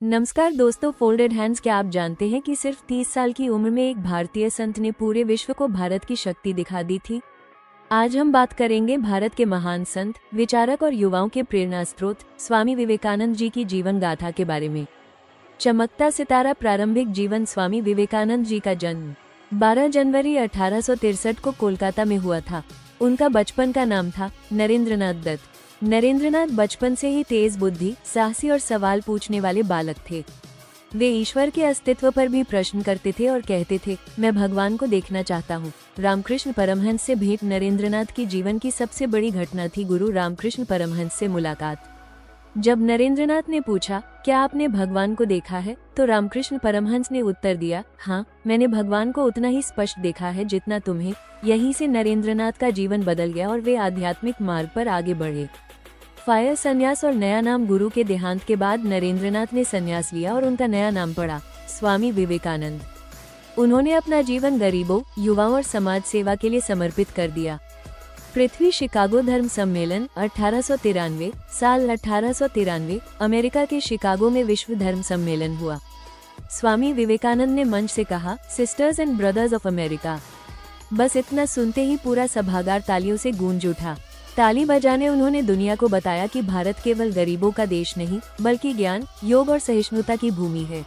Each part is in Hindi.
नमस्कार दोस्तों, फोल्डेड हैंड्स। क्या आप जानते हैं कि सिर्फ 30 साल की उम्र में एक भारतीय संत ने पूरे विश्व को भारत की शक्ति दिखा दी थी। आज हम बात करेंगे भारत के महान संत, विचारक और युवाओं के प्रेरणा स्रोत स्वामी विवेकानंद जी की जीवन गाथा के बारे में। चमकता सितारा। प्रारंभिक जीवन। स्वामी विवेकानंद जी का जन्म 12 जनवरी 1863 को कोलकाता में हुआ था। उनका बचपन का नाम था नरेंद्रनाथ दत्त। नरेंद्रनाथ बचपन से ही तेज बुद्धि, साहसी और सवाल पूछने वाले बालक थे। वे ईश्वर के अस्तित्व पर भी प्रश्न करते थे और कहते थे, मैं भगवान को देखना चाहता हूँ। रामकृष्ण परमहंस से भेंट। नरेंद्रनाथ की जीवन की सबसे बड़ी घटना थी गुरु रामकृष्ण परमहंस से मुलाकात। जब नरेंद्रनाथ ने पूछा, क्या आपने भगवान को देखा है, तो रामकृष्ण परमहंस ने उत्तर दिया, हाँ, मैंने भगवान को उतना ही स्पष्ट देखा है जितना तुम्हें। यहीं से नरेंद्रनाथ का जीवन बदल गया और वे आध्यात्मिक मार्ग पर आगे बढ़े। फायर संन्यास और नया नाम। गुरु के देहांत के बाद नरेंद्रनाथ ने संन्यास लिया और उनका नया नाम पड़ा स्वामी विवेकानंद। उन्होंने अपना जीवन गरीबों, युवाओं और समाज सेवा के लिए समर्पित कर दिया। पृथ्वी शिकागो धर्म सम्मेलन 1893। साल 1893 अमेरिका के शिकागो में विश्व धर्म सम्मेलन हुआ। स्वामी विवेकानंद ने मंच से कहा, sisters and brothers of America. बस इतना सुनते ही पूरा सभागार तालियों से गूंज उठा। ताली बजाने उन्होंने दुनिया को बताया कि भारत केवल गरीबों का देश नहीं, बल्कि ज्ञान, योग और सहिष्णुता की भूमि है।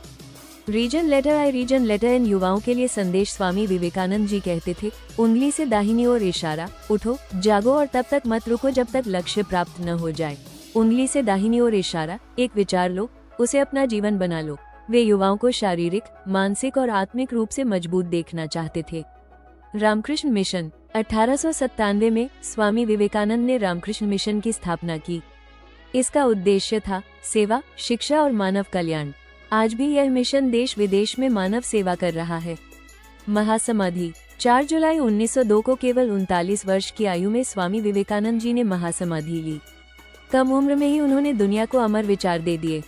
रीजन लेटर आई रीजन लेटर। इन युवाओं के लिए संदेश। स्वामी विवेकानंद जी कहते थे, उंगली से दाहिनी ओर इशारा, उठो, जागो और तब तक मत रुको जब तक लक्ष्य प्राप्त न हो जाए। उंगली से दाहिनी ओर इशारा। एक विचार लो, उसे अपना जीवन बना लो। वे युवाओं को शारीरिक, मानसिक और आत्मिक रूप से मजबूत देखना चाहते थे। रामकृष्ण मिशन। 1897 में स्वामी विवेकानंद ने रामकृष्ण मिशन की स्थापना की। इसका उद्देश्य था सेवा, शिक्षा और मानव कल्याण। आज भी यह मिशन देश विदेश में मानव सेवा कर रहा है। महासमाधि। 4 जुलाई 1902 को केवल 39 वर्ष की आयु में स्वामी विवेकानंद जी ने महासमाधि ली। कम उम्र में ही उन्होंने दुनिया को अमर विचार दे दिए।